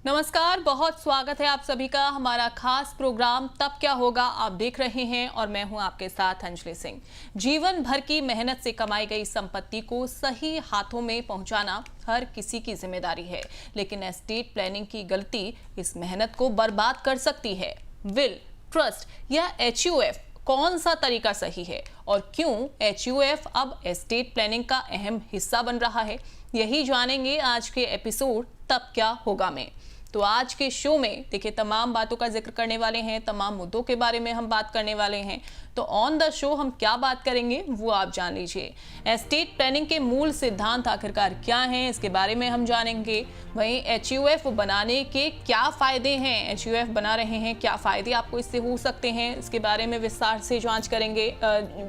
नमस्कार, बहुत स्वागत है आप सभी का हमारा खास प्रोग्राम तब क्या होगा आप देख रहे हैं और मैं हूं आपके साथ अंजलि सिंह। जीवन भर की मेहनत से कमाई गई संपत्ति को सही हाथों में पहुंचाना हर किसी की जिम्मेदारी है, लेकिन एस्टेट प्लानिंग की गलती इस मेहनत को बर्बाद कर सकती है। विल, ट्रस्ट या HUF कौन सा तरीका सही है और क्यों HUF अब एस्टेट प्लानिंग का अहम हिस्सा बन रहा है, यही जानेंगे आज के एपिसोड तब क्या होगा में। तो आज के शो में देखिए तमाम बातों का जिक्र करने वाले हैं, तमाम मुद्दों के बारे में हम बात करने वाले हैं। तो ऑन द शो हम क्या बात करेंगे वो आप जान लीजिए। एस्टेट प्लानिंग के मूल सिद्धांत आखिरकार क्या हैं, इसके बारे में हम जानेंगे। वहीं HUF बनाने के क्या फायदे हैं, HUF बना रहे हैं, क्या फायदे आपको इससे हो सकते हैं, इसके बारे में विस्तार से जांच करेंगे,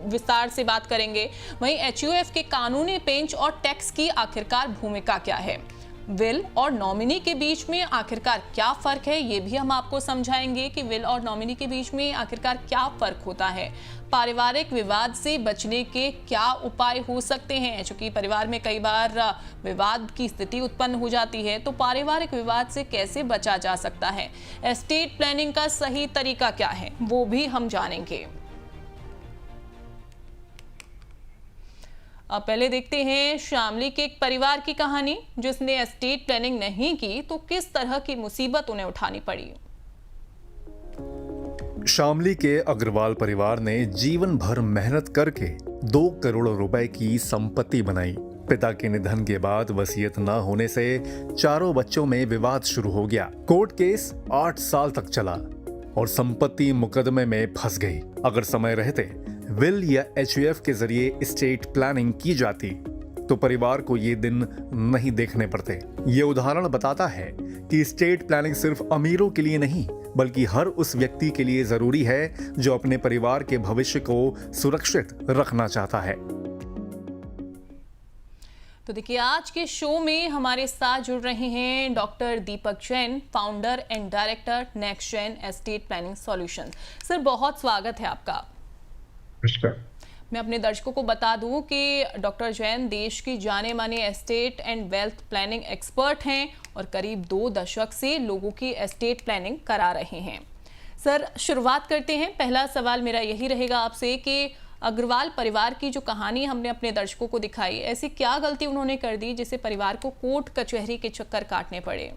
विस्तार से बात करेंगे। वहीं HUF के कानूनी पेंच और टैक्स की आखिरकार भूमिका क्या है, विल और नॉमिनी के बीच में आखिरकार क्या फर्क है, ये भी हम आपको समझाएंगे कि विल और नॉमिनी के बीच में आखिरकार क्या फर्क होता है। पारिवारिक विवाद से बचने के क्या उपाय हो सकते हैं, क्योंकि परिवार में कई बार विवाद की स्थिति उत्पन्न हो जाती है, तो पारिवारिक विवाद से कैसे बचा जा सकता है। एस्टेट प्लानिंग का सही तरीका क्या है वो भी हम जानेंगे। अब पहले देखते हैं शामली के एक परिवार की कहानी, जिसने एस्टेट प्लानिंग नहीं की तो किस तरह की मुसीबत उन्हें उठानी पड़ी। शामली के अग्रवाल परिवार ने जीवन भर मेहनत करके 2 करोड़ रुपए की संपत्ति बनाई। पिता के निधन के बाद वसीयत न होने से चारों बच्चों में विवाद शुरू हो गया। कोर्ट केस 8 साल तक चला और संपत्ति मुकदमे में फंस गई। अगर समय रहते विल या HUF के जरिए एस्टेट प्लानिंग की जाती तो परिवार को ये दिन नहीं देखने पड़ते। ये उदाहरण बताता है कि एस्टेट प्लानिंग सिर्फ अमीरों के लिए नहीं बल्कि हर उस व्यक्ति के लिए जरूरी है जो अपने परिवार के भविष्य को सुरक्षित रखना चाहता है। तो देखिए आज के शो में हमारे साथ जुड़ रहे हैं doctor Deepak Jain, founder and director next gen estate planning solutions. Sir बहुत स्वागत है आपका। मैं अपने दर्शकों को बता दूं कि डॉक्टर जैन देश की जाने माने estate and wealth planning expert हैं और करीब 2 दशक से लोगों की एस्टेट प्लानिंग करा रहे हैं। सर शुरुआत करते हैं। पहला सवाल मेरा यही रहेगा आपसे कि अग्रवाल परिवार की जो कहानी हमने अपने दर्शकों को दिखाई, ऐसी क्या गलती उन्होंने कर दी जिससे परिवार को कोर्ट कचहरी के चक्कर काटने पड़े।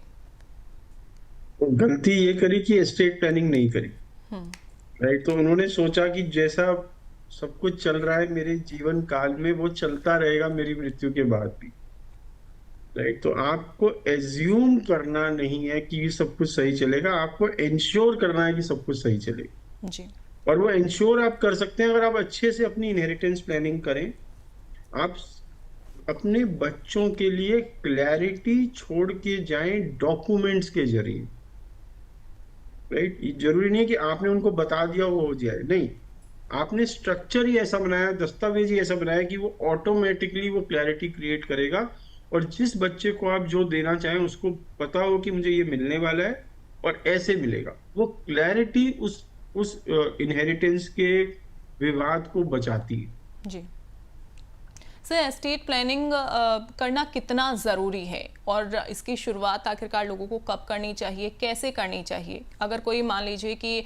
गलती ये करी कि एस्टेट प्लानिंग नहीं करी। राइट, तो उन्होंने सोचा कि जैसा सब कुछ चल रहा है मेरे जीवन काल में वो चलता रहेगा मेरी मृत्यु के बाद भी। राइट, तो आपको एज्यूम करना नहीं है कि सब कुछ सही चलेगा, आपको इंश्योर करना है कि सब कुछ सही चलेगा जी। और वो इंश्योर आप कर सकते हैं अगर आप अच्छे से अपनी इनहेरिटेंस प्लानिंग करें। आप अपने बच्चों के लिए क्लैरिटी छोड़ के जाएं डॉक्यूमेंट्स के जरिए। राइट, जरूरी नहीं है कि आपने उनको बता दिया वो हो जाए, नहीं, आपने स्ट्रक्चर ही ऐसा बनाया, दस्तावेज ही ऐसा बनाया कि वो ऑटोमेटिकली वो क्लैरिटी क्रिएट करेगा और जिस बच्चे को आप जो देना चाहें उसको पता हो कि मुझे ये मिलने वाला है और ऐसे मिलेगा। वो क्लैरिटी उस इनहेरिटेंस के विवाद को बचाती है। जी सर, एस्टेट प्लानिंग करना कितना ज़रूरी है और इसकी शुरुआत आखिरकार लोगों को कब करनी चाहिए, कैसे करनी चाहिए। अगर कोई मान लीजिए कि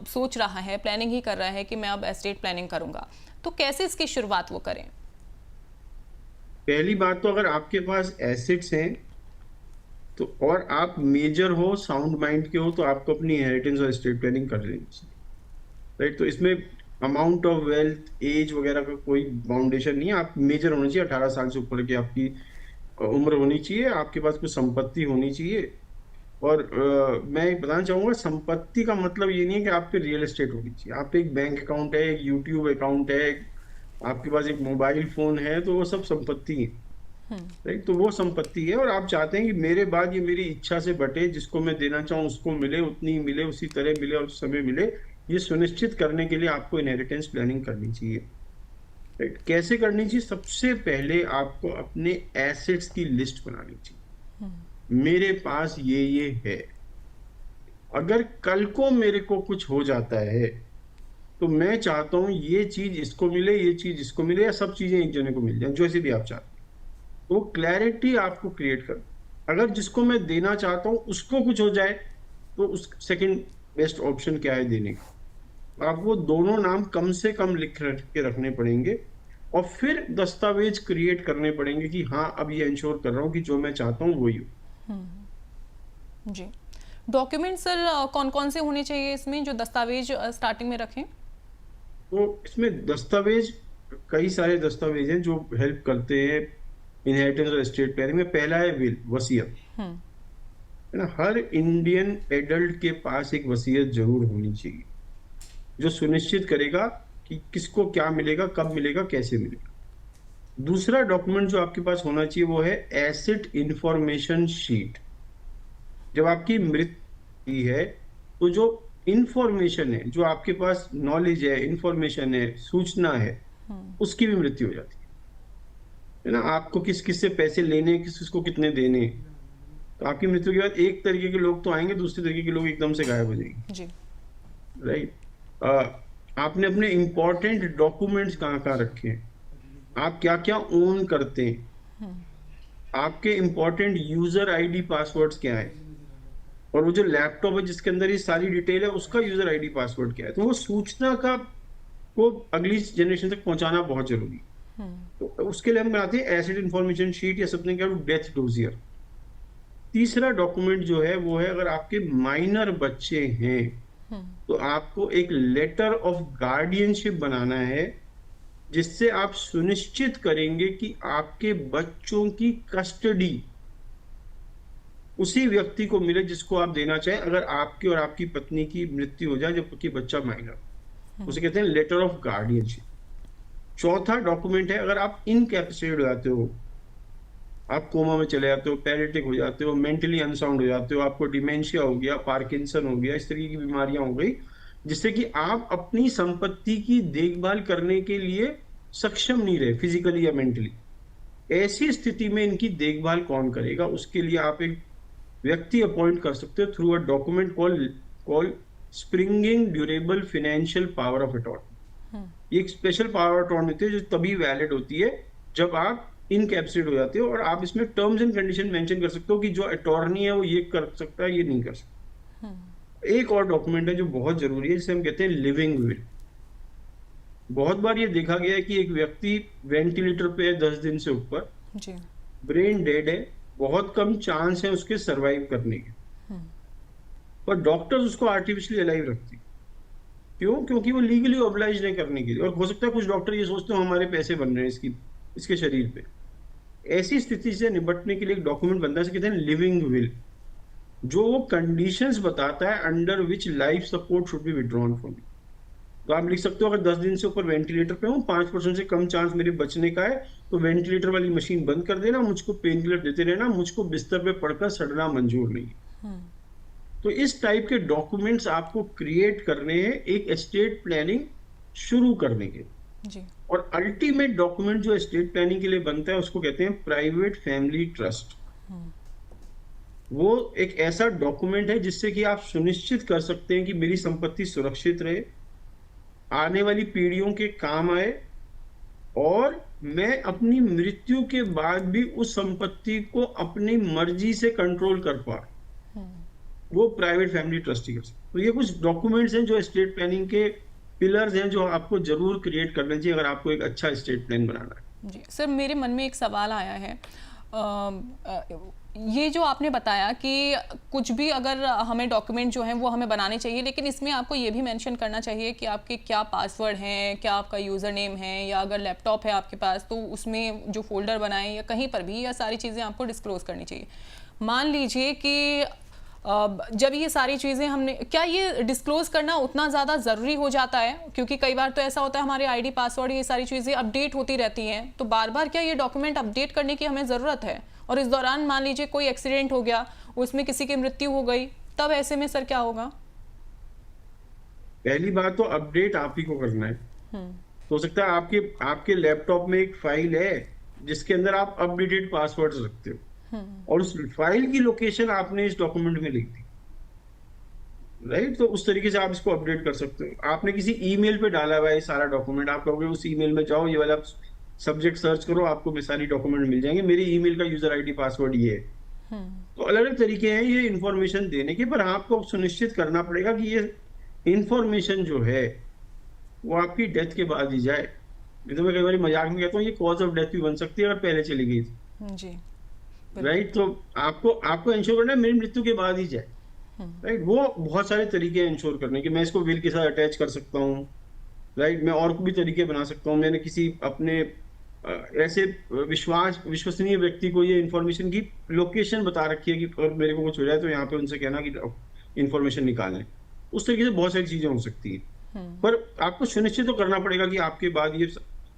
सोच रहा है, प्लानिंग ही कर रहा है कि मैं अब एस्टेट प्लानिंग करूंगा, तो कैसे इसकी शुरुआत वो करें। पहली बात तो अगर आपके पास एसेट्स हैं तो और आप मेजर हो, साउंड माइंड के हो, तो आपको अपनी इनहेरिटेंस और एस्टेट प्लानिंग कर लेनी चाहिए। राइट, तो इसमें अमाउंट ऑफ वेल्थ, एज वगैरह का कोई बाउंडेशन नहीं है। आप मेजर होने चाहिए, 18 साल से ऊपर की आपकी उम्र होनी चाहिए, आपके पास कुछ संपत्ति होनी चाहिए। और मैं बताना चाहूंगा, संपत्ति का मतलब ये नहीं है कि आप पे रियल एस्टेट होनी चाहिए। आप पे एक बैंक अकाउंट है, एक यूट्यूब अकाउंट है, आपके पास एक मोबाइल फोन है, तो वो सब संपत्ति है। राइट, तो वो संपत्ति है और आप चाहते हैं कि मेरे बाद ये मेरी इच्छा से बटे, जिसको मैं देना चाहूँ उसको मिले, उतनी ही मिले, उसी तरह मिले और उस समय मिले। ये सुनिश्चित करने के लिए आपको इनहेरिटेंस प्लानिंग करनी चाहिए। राइट, कैसे करनी चाहिए? सबसे पहले आपको अपने एसेट्स की लिस्ट बनानी चाहिए। मेरे पास ये है, अगर कल को मेरे को कुछ हो जाता है तो मैं चाहता हूं ये चीज इसको मिले, ये चीज इसको मिले, या सब चीजें एक जने को मिल जाए, जैसे भी आप चाहते हैं। वो क्लैरिटी आपको क्रिएट कर। अगर जिसको मैं देना चाहता हूँ उसको कुछ हो जाए तो उस सेकंड बेस्ट ऑप्शन क्या है देने का। आपको दोनों नाम कम से कम लिख के रखने पड़ेंगे और फिर दस्तावेज क्रिएट करने पड़ेंगे कि हाँ अब ये इंश्योर कर रहा हूँ कि जो मैं चाहता हूँ वही हो। जी, डॉक्यूमेंट सर कौन कौन से होने चाहिए इसमें, जो दस्तावेज स्टार्टिंग में रखें? तो इसमें दस्तावेज, कई सारे दस्तावेज हैं जो हेल्प करते हैं इनहेरिटेंस और एस्टेट प्लानिंग में। पहला है विल, वसीयत, है ना। हर इंडियन एडल्ट के पास एक वसीयत जरूर होनी चाहिए जो सुनिश्चित करेगा कि किसको क्या मिलेगा, कब मिलेगा, कैसे मिलेगा। दूसरा डॉक्यूमेंट जो आपके पास होना चाहिए वो है एसेट इंफॉर्मेशन शीट। जब आपकी मृत्यु हुई है तो जो इंफॉर्मेशन है, जो आपके पास नॉलेज है, इंफॉर्मेशन है, सूचना है, उसकी भी मृत्यु हो जाती है ना। आपको किस किस से पैसे लेने, किस किसको कितने देने, तो आपकी मृत्यु के बाद एक तरीके के लोग तो आएंगे, दूसरे तरीके के लोग एकदम से गायब हो जाएंगे। जी, राइट। आपने अपने इंपॉर्टेंट डॉक्यूमेंट्स कहाँ कहाँ रखे हैं, आप क्या क्या ओन करते हैं, आपके इंपॉर्टेंट यूजर आईडी पासवर्ड्स क्या है, और वो जो लैपटॉप है जिसके अंदर ये सारी डिटेल है उसका यूजर आईडी पासवर्ड क्या है। तो वो सूचना का को अगली जनरेशन तक पहुंचाना बहुत जरूरी है। तो उसके लिए हम बनाते हैं एसेट इंफॉर्मेशन शीट या समथिंग क्या डेथ डोजियर। तीसरा डॉक्यूमेंट जो है वो है अगर आपके माइनर बच्चे हैं तो आपको एक लेटर ऑफ गार्डियनशिप बनाना है जिससे आप सुनिश्चित करेंगे कि आपके बच्चों की कस्टडी उसी व्यक्ति को मिले जिसको आप देना चाहें, अगर आपकी और आपकी पत्नी की मृत्यु हो जाए जबकि बच्चा माइनर, उसे कहते हैं लेटर ऑफ गार्डियनशिप। चौथा डॉक्यूमेंट है अगर आप इनकैपेसिटेट हो जाते हो, आप कोमा में चले जाते हो, पैरालिटिक हो जाते हो, मेंटली अनसाउंड हो जाते हो, आपको डिमेंशिया हो गया, पार्किंसन हो गया, इस तरीके की बीमारियां हो गई जिससे कि आप अपनी संपत्ति की देखभाल करने के लिए सक्षम नहीं रहे फिजिकली या मेंटली, ऐसी स्थिति में इनकी देखभाल कौन करेगा, उसके लिए आप एक व्यक्ति अपॉइंट कर सकते हो through a document called springing durable financial power of attorney. ये एक स्पेशल पावर ऑफ अटॉर्नी होती है जो तभी वैलिड होती है जब आप इनकैप्सिलेट हो जाते हो, और आप इसमें टर्म्स एंड कंडीशन मेंशन कर सकते हो कि जो अटॉर्नी है वो ये कर सकता है, ये नहीं कर सकता। एक और डॉक्यूमेंट है जो बहुत जरूरी है जिसे हम कहते हैं लिविंग विल। बहुत बार ये देखा गया है कि एक व्यक्ति वेंटिलेटर पे है 10 दिन से ऊपर, ब्रेन डेड है, बहुत कम चांस है उसके सरवाइव करने के, पर डॉक्टर्स उसको आर्टिफिशियली अलाइव रखते हैं। क्यों? क्योंकि वो लीगली ऑब्लाइज नहीं करने के लिए, और हो सकता है कुछ डॉक्टर ये सोचते हो हमारे पैसे बन रहे हैं इसके शरीर पे। ऐसी स्थिति से निपटने के लिए एक डॉक्यूमेंट बनता है जिसे कहते हैं लिविंग विल, जो वो कंडीशंस बताता है under which life support should be withdrawn from you. तो आप लिख सकते हो अगर 10 दिन से ऊपर वेंटिलेटर पे हूँ, 5% से कम चांस मेरे बचने का है, तो वेंटिलेटर वाली मशीन बंद कर देना, मुझको पेन किलर देते रहना, मुझको बिस्तर पे पड़कर सड़ना मंजूर नहीं है। तो इस टाइप के डॉक्यूमेंट्स आपको क्रिएट करने हैं एक एस्टेट प्लानिंग शुरू करने के जी। और अल्टीमेट डॉक्यूमेंट जो एस्टेट प्लानिंग के लिए बनता है उसको कहते हैं प्राइवेट फैमिली ट्रस्ट। वो एक ऐसा डॉक्यूमेंट है जिससे कि आप सुनिश्चित कर सकते हैं कि मेरी संपत्ति सुरक्षित रहे, आने वाली पीढ़ियों के काम आए, और मैं अपनी मृत्यु के बाद भी उस संपत्ति को अपनी मर्जी से कंट्रोल कर पाऊं। वो प्राइवेट फैमिली ट्रस्टी कर सकते। तो ये कुछ डॉक्यूमेंट्स हैं जो एस्टेट प्लानिंग के पिलर्स हैं जो आपको जरूर क्रिएट करना चाहिए अगर आपको एक अच्छा एस्टेट प्लान बनाना है। जी सर, मेरे मन में एक सवाल आया है। ये जो आपने बताया कि कुछ भी अगर हमें डॉक्यूमेंट जो हैं वो हमें बनाने चाहिए, लेकिन इसमें आपको ये भी मेंशन करना चाहिए कि आपके क्या पासवर्ड हैं, क्या आपका यूज़र नेम है, या अगर लैपटॉप है आपके पास तो उसमें जो फोल्डर बनाएं या कहीं पर भी, या सारी चीज़ें आपको डिस्क्लोज करनी चाहिए। मान लीजिए कि जब ये सारी चीज़ें हमने, क्या ये डिस्क्लोज करना उतना ज़्यादा ज़रूरी हो जाता है? क्योंकि कई बार तो ऐसा होता है हमारे आईडी पासवर्ड ये सारी चीज़ें अपडेट होती रहती हैं, तो बार बार क्या ये डॉक्यूमेंट अपडेट करने की हमें ज़रूरत है? और इस दौरान मान लीजिए कोई एक्सीडेंट हो गया, उसमें किसी की मृत्यु हो गई, तब ऐसे में सर क्या होगा? पहली बात तो अपडेट आप ही को करना है। तो हो सकता है आपके लैपटॉप में एक फाइल है जिसके अंदर आप अपडेटेड पासवर्ड्स रखते हो, और उस फाइल की लोकेशन आपने इस डॉक्यूमेंट में लिख दी, राइट? तो उस तरीके से आप इसको अपडेट कर सकते हो। आपने किसी ईमेल पे डाला हुआ है सारा डॉक्यूमेंट, आप कहोगे उस ईमेल में जाओ, ये वाला सब्जेक्ट सर्च करो, आपको सारी डॉक्यूमेंट मिल जाएंगे, मेरी ईमेल का यूजर आईडी पासवर्ड ये है, तो अलग अलग तरीके हैं ये इंफॉर्मेशन देने के, पर आपको सुनिश्चित करना पड़ेगा कि ये इंफॉर्मेशन जो है वो आपकी डेथ के बाद ही जाए। नहीं तो मैं कई बार मजाक में कहता हूँ ये कॉज ऑफ डेथ भी बन सकती है अगर पहले चली गई थी। जी। राइट, तो आपको इंश्योर करना है मेरी मृत्यु के बाद ही जाए। राइट, वो बहुत सारे तरीके हैं इंश्योर करने के। मैं इसको विल के साथ अटैच कर सकता हूँ। राइट, मैं और भी तरीके बना सकता हूँ। मैंने किसी अपने ऐसे विश्वसनीय व्यक्ति को ये इंफॉर्मेशन की लोकेशन बता रखी है कि अगर मेरे को कुछ हो जाए तो यहाँ पे उनसे कहना कि इंफॉर्मेशन निकालें। उस तरीके से बहुत सारी चीजें हो सकती है, पर आपको सुनिश्चित तो करना पड़ेगा कि आपके बाद ये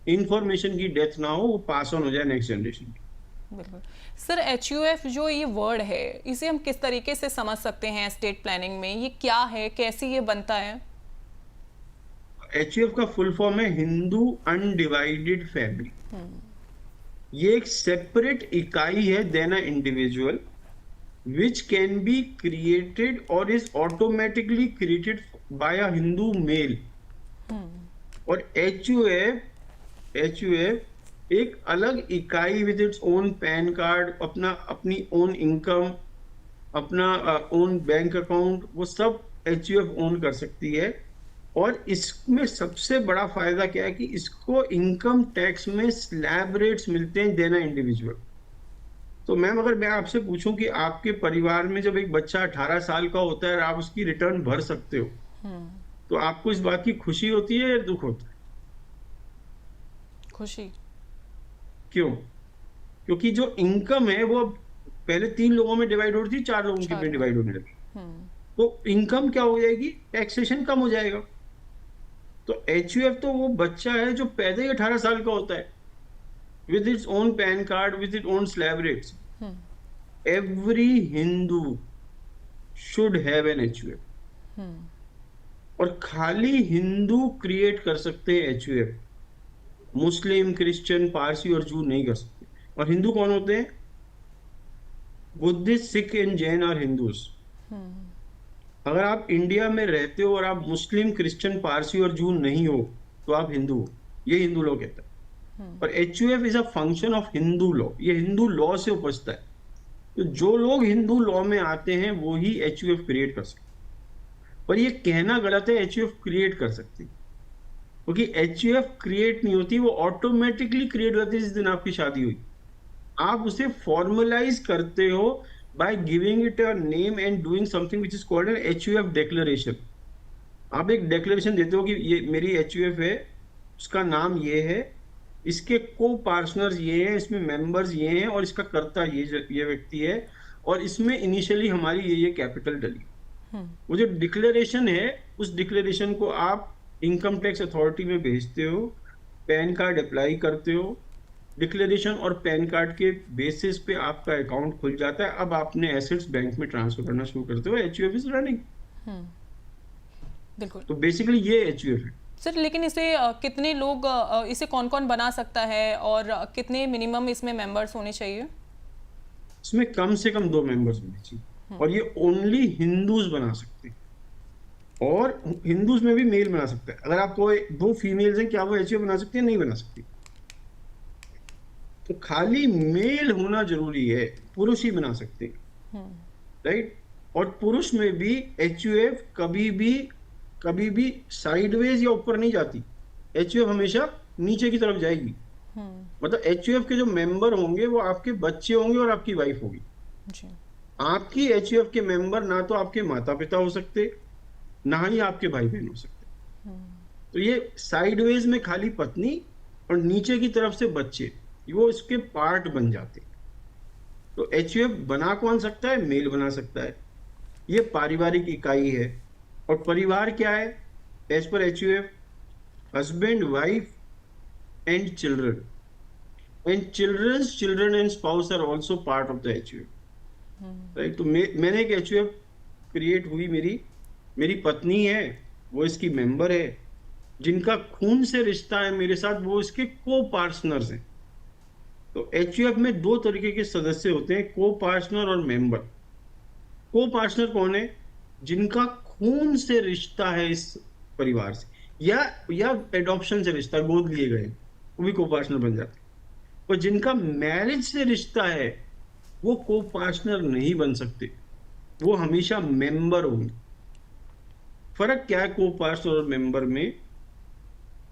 इंफॉर्मेशन की डेथ ना हो, वो पास ऑन हो जाए नेक्स्ट जनरेशन। बिल्कुल सर, HUF जो ये वर्ड है इसे हम किस तरीके से समझ सकते हैं स्टेट प्लानिंग में? ये क्या है, कैसे ये बनता है? HUF का फुल फॉर्म है हिंदू अनडिवाइडेड फैमिली। ये एक सेपरेट इकाई है then a individual which can be created or is automatically created by a Hindu male। और HUF एक अलग इकाई with its own pan card, अपनी ओन इनकम, अपना ओन बैंक अकाउंट, वो सब HUF ओन कर सकती है। और इसमें सबसे बड़ा फायदा क्या है कि इसको इनकम टैक्स में स्लैब रेट्स मिलते हैं देना इंडिविजुअल। तो मैम अगर मैं आपसे पूछूं कि आपके परिवार में जब एक बच्चा 18 साल का होता है और आप उसकी रिटर्न भर सकते हो, तो आपको इस बात की खुशी होती है या दुख होता है? खुशी। क्यों? क्योंकि जो इनकम है वो पहले 3 लोगों में डिवाइड होती थी, 4 लोगों में डिवाइड होने लगी। तो इनकम क्या हो जाएगी? टैक्सेशन कम हो जाएगा। तो HUF तो वो बच्चा है जो पैदा ही 18 साल का होता है with its own PAN card, with its own slab rates। Every Hindu should have an HUF। और खाली हिंदू क्रिएट कर सकते हैं HUF, मुस्लिम, क्रिश्चियन, पारसी और जू नहीं कर सकते। और हिंदू कौन होते हैं? बुद्धिस्ट, सिख एंड जैन और हिंदूज। अगर आप इंडिया में रहते हो और आप मुस्लिम, क्रिश्चियन, पारसी और जू नहीं हो तो आप हिंदू हो, ये हिंदू लॉ कहता है। और HUF is a function of Hindu law, ये हिंदू लॉ से उपजता है। तो जो लोग हिंदू लॉ में आते हैं वो ही HUF क्रिएट कर सकते हैं। पर ये कहना गलत है HUF क्रिएट कर सकती, क्योंकि HUF क्रिएट नहीं होती, वो ऑटोमेटिकली क्रिएट होती है जिस दिन आपकी शादी हुई। आप उसे फॉर्मलाइज करते हो by giving it a name and doing something which is called an HUF declaration. आप एक डिक्लेरेशन देते हो कि ये मेरी HUF है, उसका नाम ये है, इसके को पार्टनर्स ये हैं, इसमें मेंबर्स ये हैं और इसका कर्ता ये व्यक्ति है, और इसमें इनिशियली हमारी ये कैपिटल डली। वो जो डिक्लेरेशन है उस डिक्लेरेशन को आप इनकम टैक्स अथॉरिटी में भेजते हो, पैन कार्ड अप्लाई करते हो, डिक्लेरेशन और पैन कार्ड के बेसिस पे आपका अकाउंट खुल जाता है। अब आपने एसेट्स बैंक में ट्रांसफर करना शुरू करते हो, HUF इज रनिंग। बिल्कुल। तो बेसिकली ये HUF है। सर लेकिन इसे कितने लोग इसे कौन कौन बना सकता है और कितने मिनिमम इसमें मेंबर्स होने चाहिए? इसमें कम से कम 2 मेंबर्स होने चाहिए, और ये ओनली हिंदूज बना सकते हैं, और हिंदूज में भी मेल बना सकता है। अगर आपको 2 फीमेल्स हैं, क्या वो HUF बना सकती है? नहीं बना सकती। तो खाली मेल होना जरूरी है, पुरुष ही बना सकते हैं। राइट, और पुरुष में भी HUF कभी भी साइडवेज या ऊपर नहीं जाती। HUF हमेशा नीचे की तरफ जाएगी। मतलब HUF के जो मेंबर होंगे वो आपके बच्चे होंगे और आपकी वाइफ होगी। आपकी HUF के मेंबर ना तो आपके माता पिता हो सकते, ना ही आपके भाई बहन हो सकते। तो ये साइडवेज में खाली पत्नी और नीचे की तरफ से बच्चे, वो इसके पार्ट बन जाते। तो HUF बना कौन सकता है? मेल बना सकता है। ये पारिवारिक इकाई है। और परिवार क्या है? एज पर HUF, husband, wife and children, and childrens children and spouse are also part of the HUF। Right, तो मैंने एक HUF क्रिएट हुई, मेरी पत्नी है, वो इसकी मेंबर है, जिनका खून से रिश्ता है मेरे साथ, वो इसके को पार्टनर्स हैं। तो HUF में 2 तरीके के सदस्य होते हैं, को पार्टनर और मेंबर। को पार्टनर कौन है? जिनका खून से रिश्ता है इस परिवार से, या एडॉप्शन से रिश्ता, गोद लिए गए, वो भी को पार्टनर बन जाते हैं। और जिनका मैरिज से रिश्ता है वो को पार्टनर नहीं बन सकते, वो हमेशा मेंबर होंगे। फर्क क्या है को पार्टनर और मेंबर में?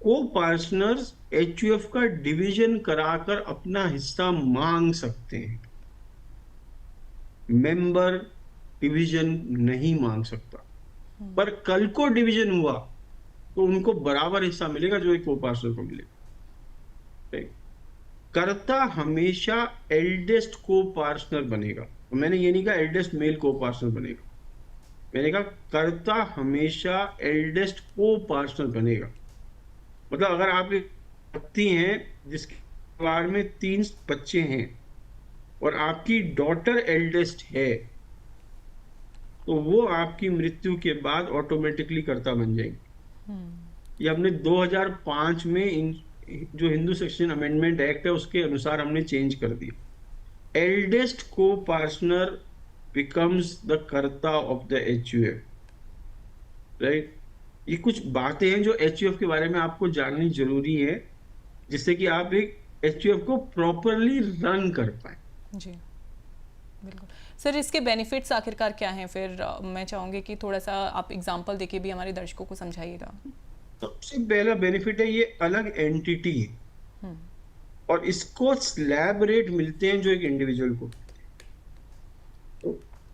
को पार्टनर्स एचयूएफ का डिवीजन कराकर अपना हिस्सा मांग सकते हैं, मेंबर डिवीजन नहीं मांग सकता। पर कल को डिवीजन हुआ तो उनको बराबर हिस्सा मिलेगा जो एक को पार्टनर को मिलेगा। ठीक? कर्ता हमेशा एल्डेस्ट को पार्टनर बनेगा। तो मैंने ये नहीं कहा एल्डेस्ट मेल को पार्टनर बनेगा, मैंने कहा कर्ता हमेशा एल्डेस्ट को पार्टनर बनेगा। मतलब अगर आप एक पति हैं जिसके परिवार में 3 बच्चे हैं और आपकी डॉटर एल्डेस्ट है, तो वो आपकी मृत्यु के बाद ऑटोमेटिकली कर्ता बन जाएंगे। ये हमने 2005 में जो हिंदू सक्सेशन अमेंडमेंट एक्ट है उसके अनुसार हमने चेंज कर दिया। एल्डेस्ट को पार्टनर बिकम्स द कर्ता ऑफ द एचयूएफ, राइट। ये कुछ बातें हैं जो एचयूएफ के बारे में आपको जाननी जरूरी है, जिससे कि आप एक एचयूएफ को प्रॉपरली रन कर पाए। जी बिल्कुल सर, इसके बेनिफिट्स आखिरकार क्या हैं फिर? मैं चाहूंगी कि थोड़ा सा आप एग्जांपल देके भी हमारे दर्शकों को समझाइएगा। सबसे पहला बेनिफिट है ये अलग एंटिटी है और इसको स्लैब रेट मिलते हैं जो एक इंडिविजुअल को।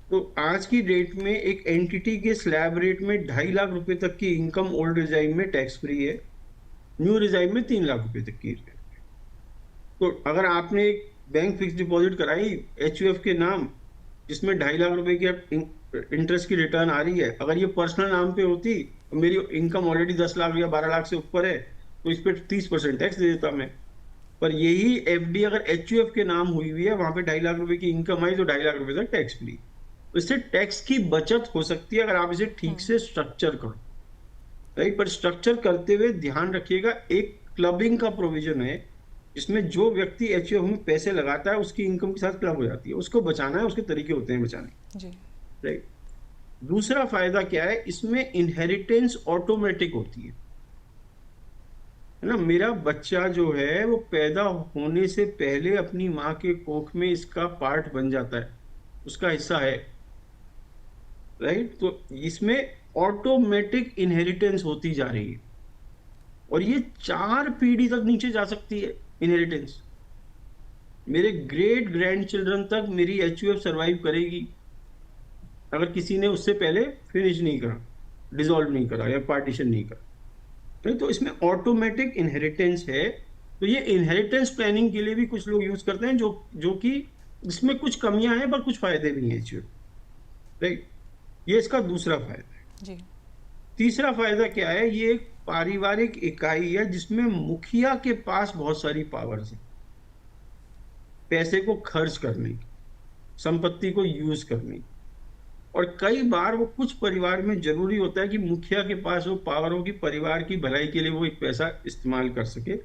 तो आज की डेट में एक एंटिटी के स्लैब रेट में 2.5 लाख रुपए तक की इनकम ओल्ड रिजाइम में टैक्स फ्री है, न्यू रिजाइम में 3 लाख रुपए तक की है। तो अगर आपने एक बैंक फिक्स डिपॉजिट कराई एचयूएफ के नाम जिसमें 2.5 लाख रुपए की इंटरेस्ट की रिटर्न आ रही है, अगर ये पर्सनल नाम पे होती, मेरी इनकम ऑलरेडी 10 लाख या 12 लाख से ऊपर है, तो इस पर 30% टैक्स दे देता मैं। पर यही एफडी अगर एचयूएफ के नाम हुई हुई है, वहां पे 2.5 लाख रुपए की इनकम आई तो 2.5 लाख रुपए तक टैक्स फ्री। तो इससे टैक्स की बचत हो सकती है अगर आप इसे ठीक से स्ट्रक्चर करो, राइट। पर स्ट्रक्चर करते हुए ध्यान रखिएगा एक क्लबिंग का प्रोविजन है, इसमें जो व्यक्ति एचयूएफ में पैसे लगाता है उसकी इनकम के साथ क्लब हो जाती है, उसको बचाना है, उसके तरीके होते हैं बचाने जी, राइट। दूसरा फायदा क्या है, इसमें इनहेरिटेंस ऑटोमेटिक होती है ना। मेरा बच्चा जो है वो पैदा होने से पहले अपनी माँ के कोख में इसका पार्ट बन जाता है, उसका हिस्सा है, राइट। तो इसमें ऑटोमेटिक इनहेरिटेंस होती जा रही है और ये 4 पीढ़ी तक नीचे जा सकती है इनहेरिटेंस। मेरे ग्रेट ग्रैंड चिल्ड्रन तक मेरी एचयूएफ सर्वाइव करेगी अगर किसी ने उससे पहले फिनिश नहीं करा, डिसॉल्व नहीं करा या पार्टीशन नहीं करा, तो इसमें ऑटोमेटिक इनहेरिटेंस है। तो ये इनहेरिटेंस प्लानिंग के लिए भी कुछ लोग यूज करते हैं जो कि इसमें कुछ कमियां हैं पर कुछ फायदे भी हैं एचयूएफ, राइट। ये इसका दूसरा फायदा है जी। तीसरा फायदा क्या है, ये एक पारिवारिक इकाई है जिसमें मुखिया के पास बहुत सारी पावर्स है, पैसे को खर्च करने की, संपत्ति को यूज करने की। और कई बार वो कुछ परिवार में जरूरी होता है कि मुखिया के पास वो पावर हो कि परिवार की भलाई के लिए वो एक पैसा इस्तेमाल कर सके,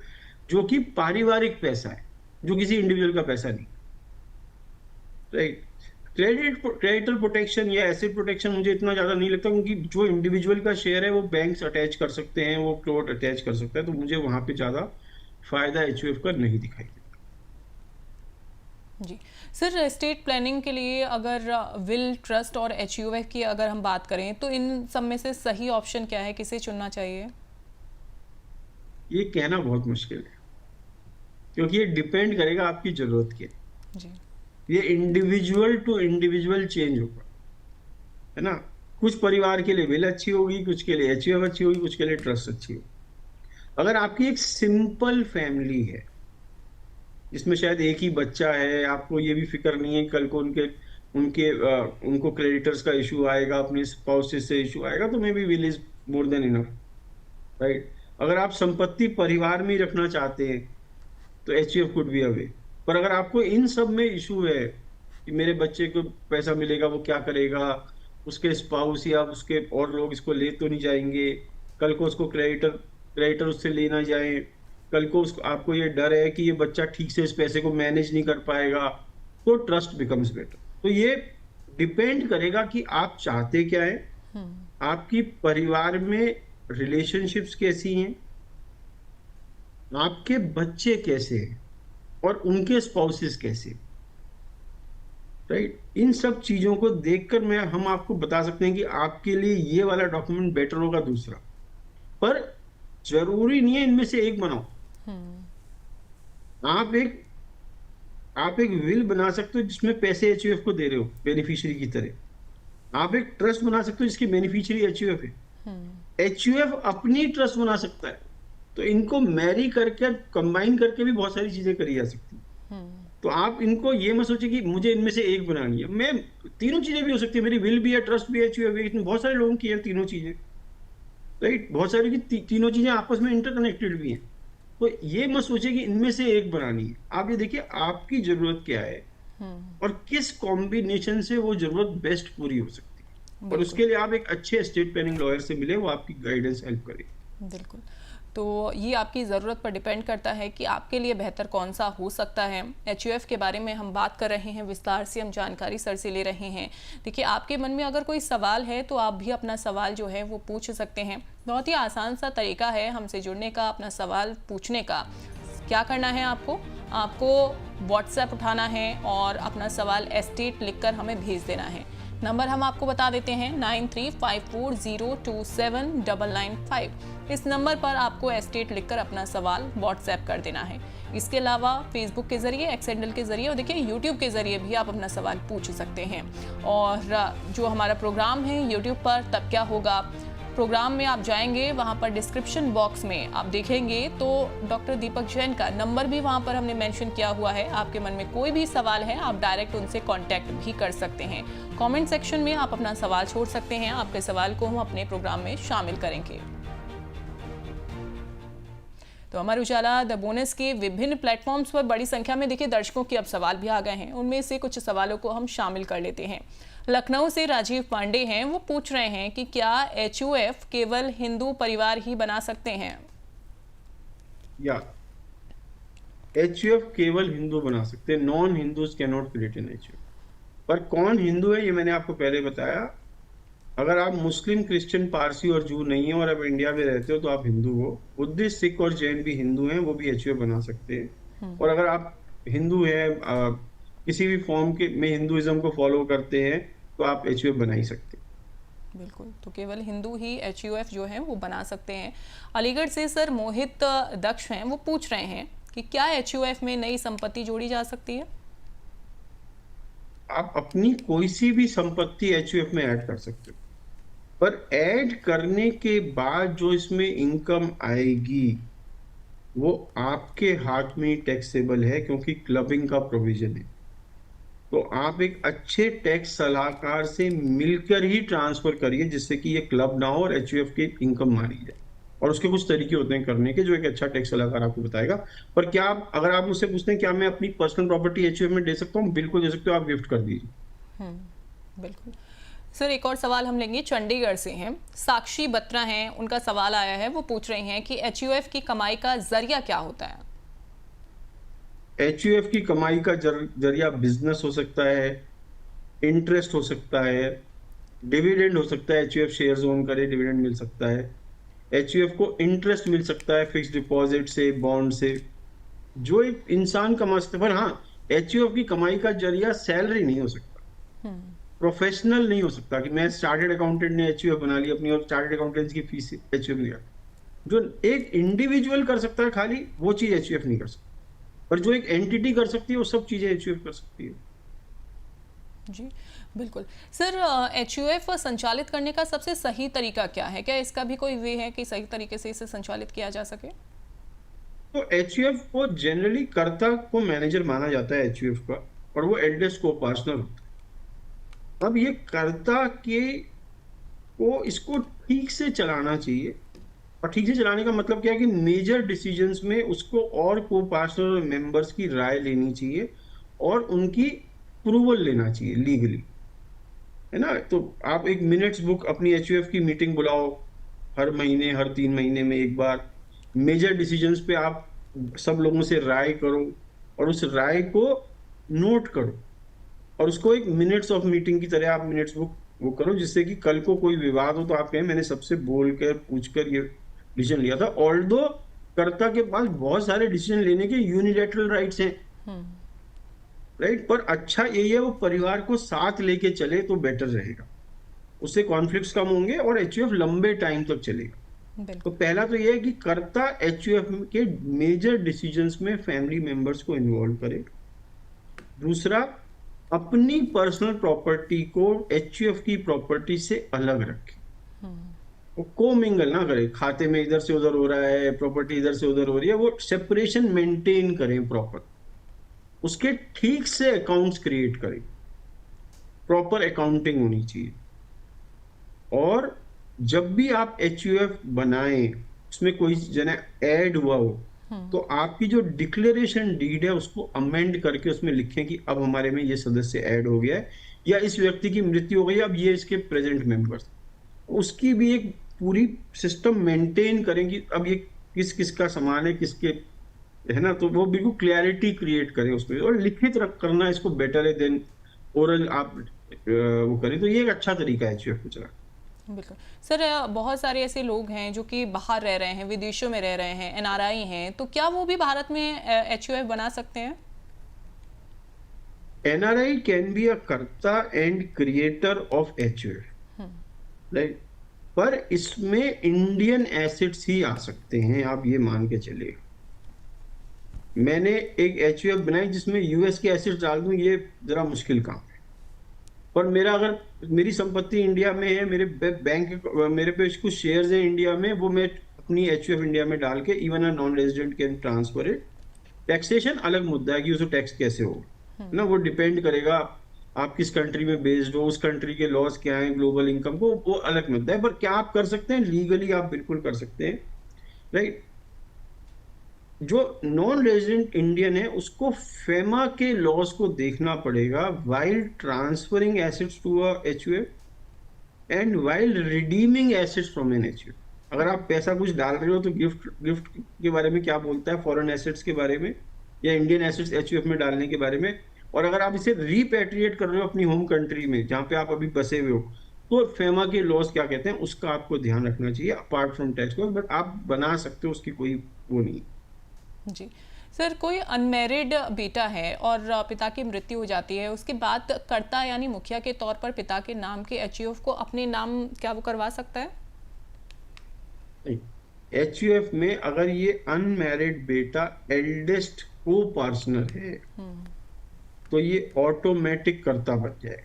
जो कि पारिवारिक पैसा है, जो किसी इंडिविजुअल का पैसा नहीं, राइट। क्रेडिटर प्रोटेक्शन या एसेट प्रोटेक्शन मुझे इतना ज्यादा नहीं लगता, क्योंकि जो इंडिविजुअल का शेयर है वो बैंक्स अटैच कर सकते हैं, वो कोर्ट अटैच कर सकता है, तो मुझे वहां पे ज्यादा फायदा एचयूएफ का नहीं दिखाई देता जी। सर, एस्टेट प्लानिंग के लिए अगर विल, ट्रस्ट और एचयूएफ की अगर हम बात करें तो इन सब में से सही ऑप्शन क्या है, किसे चुनना चाहिए? ये कहना बहुत मुश्किल है, क्योंकि ये डिपेंड करेगा आपकी जरूरत के जी। ये इंडिविजुअल टू इंडिविजुअल चेंज होगा, है ना। कुछ परिवार के लिए विल अच्छी होगी, कुछ के लिए एचयूएफ अच्छी होगी, कुछ के लिए ट्रस्ट अच्छी होगी। अगर आपकी एक सिंपल फैमिली है जिसमें शायद एक ही बच्चा है, आपको ये भी फिक्र नहीं है कल को उनको क्रेडिटर्स का इशू आएगा, अपने स्पाउसेस से इशू आएगा, तो may be will is more than enough, right. अगर आप संपत्ति परिवार में ही रखना चाहते हैं तो एचयूएफ कुड बी अ वे। पर अगर आपको इन सब में इशू है कि मेरे बच्चे को पैसा मिलेगा, वो क्या करेगा, उसके स्पाउस या उसके और लोग इसको ले तो नहीं जाएंगे, कल को उसको क्रेडिटर उससे लेना जाए, कल को उसको आपको ये डर है कि ये बच्चा ठीक से इस पैसे को मैनेज नहीं कर पाएगा, तो ट्रस्ट बिकम्स बेटर। तो ये डिपेंड करेगा कि आप चाहते क्या है, आपकी परिवार में रिलेशनशिप्स कैसी हैं, आपके बच्चे कैसे हैं और उनके स्पाउसेस कैसे, राइट। इन सब चीजों को देखकर हम आपको बता सकते हैं कि आपके लिए ये वाला डॉक्यूमेंट बेटर होगा दूसरा, पर जरूरी नहीं है इनमें से एक बनाओ। आप एक आप एक विल बना सकते हो जिसमें पैसे एचयूएफ को दे रहे हो बेनिफिशियरी की तरह। आप एक ट्रस्ट बना सकते हो जिसकी बेनिफिशियरी एचयूएफ है। एचयूएफ अपनी ट्रस्ट बना सकता है। तो इनको मैरी करके कंबाइन करके भी बहुत सारी चीजें करी जा सकती हैं। तो आप इनको ये मत सोचिए कि मुझे इनमें से एक बनानी है। मैं तीनों चीजें भी हो सकती है, मेरी विल भी है, ट्रस्ट भी है, एचयूएफ भी है। इसमें बहुत सारे लोगों की है तीनों चीजें, राइट। बहुत सारी की तीनों चीजें आपस में इंटरकनेक्टेड भी हैं। तो ये मत सोचिए कि इनमें से एक बनानी है। आप ये देखिए आपकी जरूरत क्या है और किस कॉम्बिनेशन से वो जरूरत बेस्ट पूरी हो सकती है, और उसके लिए आप एक अच्छे एस्टेट प्लानिंग लॉयर से मिले, वो आपकी गाइडेंस हेल्प करे। बिल्कुल। तो ये आपकी ज़रूरत पर डिपेंड करता है कि आपके लिए बेहतर कौन सा हो सकता है। एचयूएफ के बारे में हम बात कर रहे हैं, विस्तार से हम जानकारी सर से ले रहे हैं। देखिए, आपके मन में अगर कोई सवाल है तो आप भी अपना सवाल जो है वो पूछ सकते हैं। बहुत ही आसान सा तरीका है हमसे जुड़ने का, अपना सवाल पूछने का। क्या करना है आपको व्हाट्सएप उठाना है और अपना सवाल एस्टेट लिखकर हमें भेज देना है। नंबर हम आपको बता देते हैं 9354027995। इस नंबर पर आपको एस्टेट लिखकर अपना सवाल व्हाट्सएप कर देना है। इसके अलावा फेसबुक के जरिए, एक्स हैंडल के जरिए और देखिए यूट्यूब के जरिए भी आप अपना सवाल पूछ सकते हैं। और जो हमारा प्रोग्राम है यूट्यूब पर तब क्या होगा प्रोग्राम में आप जाएंगे, वहां पर डिस्क्रिप्शन बॉक्स में आप देखेंगे तो डॉक्टर दीपक जैन का नंबर भी वहां पर हमने मेंशन किया हुआ है। आपके मन में कोई भी सवाल है आप डायरेक्ट उनसे कांटेक्ट भी कर सकते हैं। कमेंट सेक्शन में आप अपना सवाल छोड़ सकते हैं, आपके सवाल को हम अपने प्रोग्राम में शामिल करेंगे। तो अमर उजाला द बोनस के विभिन्न प्लेटफॉर्म्स पर बड़ी संख्या में देखिए दर्शकों के अब सवाल भी आ गए हैं। उनमें से कुछ सवालों को हम शामिल कर लेते हैं। लखनऊ से राजीव पांडे हैं, वो पूछ रहे हैं कि क्या एचयूएफ केवल हिंदू परिवार ही बना सकते हैं? या एचयूएफ केवल हिंदू बना सकते हैं, non Hindus can not create N HUF. पर कौन हिंदू है ये मैंने आपको पहले बताया। अगर आप मुस्लिम, क्रिश्चियन, पारसी और जू नहीं हो और आप इंडिया में रहते हो तो आप हिंदू हो। बुद्धिस्ट, सिख और जैन भी हिंदू हैं, वो भी एचयूएफ बना सकते हैं। और अगर आप हिंदू हैं, किसी भी फॉर्म के में हिंदुइज्म को फॉलो करते हैं तो आप एचयूएफ बना ही सकते हैं। बिल्कुल, तो केवल हिंदू ही एचयूएफ जो है वो बना सकते हैं। अलीगढ़ से सर मोहित दक्ष हैं, वो पूछ रहे हैं कि क्या एचयूएफ में नई संपत्ति जोड़ी जा सकती है? आप अपनी कोई सी भी संपत्ति एचयूएफ में ऐड कर सकते हो, पर ऐड करने के बाद जो इसमें इनकम आएगी वो आपके हाथ में टैक्सेबल है, क्योंकि क्लबिंग का प्रोविजन है। तो आप एक अच्छे टैक्स सलाहकार से मिलकर ही ट्रांसफर करिए, जिससे कि ये क्लब ना हो और एचयूएफ की इनकम मारी जाए। और उसके कुछ तरीके होते हैं करने के, जो एक अच्छा टैक्स सलाहकार आपको बताएगा। पर क्या आप, अगर आप मुझसे पूछते हैं क्या मैं अपनी पर्सनल प्रॉपर्टी एचयूएफ में दे सकता हूँ, बिल्कुल दे सकते हो, आप गिफ्ट कर दीजिए। बिल्कुल सर। एक और सवाल हम लेंगे, चंडीगढ़ से हैं, साक्षी बत्रा हैं, उनका सवाल आया है। वो पूछ रहे हैं कि एचयूएफ की कमाई का जरिया क्या होता है? एचयूएफ की कमाई का जरिया बिजनेस हो सकता है, इंटरेस्ट हो सकता है, डिविडेंड हो सकता है। एचयूएफ शेयर्स ओन करे, डिविडेंड मिल सकता है। एचयूएफ को इंटरेस्ट मिल सकता है फिक्स डिपॉजिट से, बॉन्ड से, जो एक इंसान कमा सकता है। पर हाँ, एचयूएफ की कमाई का जरिया सैलरी नहीं हो सकता, प्रोफेशनल नहीं हो सकता कि मैं चार्टर्ड अकाउंटेंट ने एचयूएफ बना ली अपनी और चार्टर्ड अकाउंटेंट की फीस एचयूएफ लिया। जो एक इंडिविजुअल कर सकता है खाली वो चीज एचयूएफ नहीं कर सकता, पर जो एक एंटिटी कर सकती है वो सब चीजें एचयूएफ कर सकती है। जी बिल्कुल सर। एचयूएफ संचालित करने का सबसे सही तरीका क्या है? क्या इसका भी कोई वे है कि सही तरीके से इसे संचालित किया जा सके? तो एचयूएफ को जनरली कर्ता को मैनेजर माना जाता है एचयूएफ का, और वो एल्डेस्ट को पार्टनर होता है। अब ये कर्ता के को इसको ठीक से चलाना चाहिए, और ठीक से चलाने का मतलब क्या है कि मेजर डिसीजंस में उसको और को पार्टनर और मेंबर्स की राय लेनी चाहिए और उनकी अप्रूवल लेना चाहिए लीगली, है ना। तो आप एक मिनट्स बुक अपनी एचयूएफ की मीटिंग बुलाओ, हर महीने, हर 3 महीने में एक बार। मेजर डिसीजंस पे आप सब लोगों से राय करो और उस राय को नोट करो, और उसको एक मिनट्स ऑफ मीटिंग की तरह आप मिनट्स बुक वो करो, जिससे कि कल को कोई विवाद हो तो आप कहें मैंने सबसे बोलकर पूछकर ये डिसीजन लिया था। ऑल्दो कर्ता के पास बहुत सारे डिसीजन लेने के यूनिलैटरल राइट्स हैं, राइट। पर अच्छा यही है वो परिवार को साथ लेके चले तो बेटर रहेगा, उससे कॉन्फ्लिक्ट्स कम होंगे और एचयूएफ लंबे टाइम तक चलेगा। तो बिल्कुल। पहला तो ये है कि कर्ता एचयूएफ के मेजर डिसीजंस में फैमिली मेंबर्स को इन्वॉल्व करे। दूसरा, अपनी पर्सनल प्रॉपर्टी को एचयूएफ की प्रॉपर्टी से अलग रखे, वो कोमिंगल ना करे, खाते में इधर से उधर हो रहा है, प्रॉपर्टी इधर से उधर हो रही है, वो सेपरेशन मेंटेन करें प्रॉपर, उसके ठीक से अकाउंट्स क्रिएट करें, प्रॉपर अकाउंटिंग होनी चाहिए। और जब भी आप एचयूएफ बनाएं, उसमें कोई जना ऐड हुआ हो तो आपकी जो डिक्लेरेशन डीड है उसको अमेंड करके उसमें लिखें कि अब हमारे में ये सदस्य ऐड हो गया है, या इस व्यक्ति की मृत्यु हो गई, अब ये इसके प्रेजेंट मेंबर्स, उसकी भी एक पूरी सिस्टम मेंटेन करें कि अब ये किस किस का सामान है, किसके है ना। तो वो बिल्कुल क्लैरिटी क्रिएट करें उसमें, और लिखित रख करना इसको बेटर है देन ओरल आप वो करें। तो ये एक अच्छा तरीका है एचयूएफ को चलाने। बिल्कुल सर, बहुत सारे ऐसे लोग हैं जो कि बाहर रह रहे हैं, विदेशों में रह रहे हैं, एनआरआई हैं, तो क्या वो भी भारत में एचयूएफ बना सकते हैं? एनआरआई कैन बी अ कर्ता and creator of HUF, right. पर इसमें इंडियन एसेट्स ही आ सकते हैं, आप ये मान के चलिए। मैंने एक एचयूएफ बनाई जिसमें यूएस के एसेट्स डाल दूं, ये जरा मुश्किल काम है। पर मेरा अगर मेरी संपत्ति इंडिया में है, मेरे बैंक मेरे पे कुछ शेयर्स हैं इंडिया में, वो मैं अपनी एचयूएफ इंडिया में डाल के even a non resident can transfer it. Taxation अलग मुद्दा है कि उसको टैक्स कैसे हो ना, वो डिपेंड करेगा आप किस कंट्री में बेस्ड हो, उस कंट्री के लॉज क्या हैं, ग्लोबल इनकम को, वो अलग मुद्दा है। पर क्या आप कर सकते हैं लीगली, आप बिल्कुल कर सकते हैं, राइट। जो नॉन रेजिडेंट इंडियन है उसको फेमा के लॉज को देखना पड़ेगा while transferring assets to a HUF and while redeeming assets from an HUF. अगर आप पैसा कुछ डाल रहे हो तो गिफ्ट के बारे में क्या बोलता है, फॉरेन एसेट्स के बारे में या इंडियन एसेट्स एचयूएफ में डालने के बारे में। और अगर आप इसे रिपेट्रिएट कर रहे हो अपनी होम कंट्री में जहां पे आप अभी बसे हुए हो, तो फेमा के लॉज क्या कहते हैं उसका आपको ध्यान रखना चाहिए apart from tax laws. But आप बना सकते हो, उसकी कोई वो नहीं। जी सर, कोई अनमैरिड बेटा है और पिता की मृत्यु हो जाती है, उसके बाद कर्ता यानी मुखिया के तौर पर पिता के नाम के एचयूएफ को अपने नाम क्या वो करवा सकता है? एचयूएफ में अगर ये अनमैरिड बेटा एल्डेस्ट को पार्टनर है तो ये ऑटोमेटिक कर्ता बन जाए,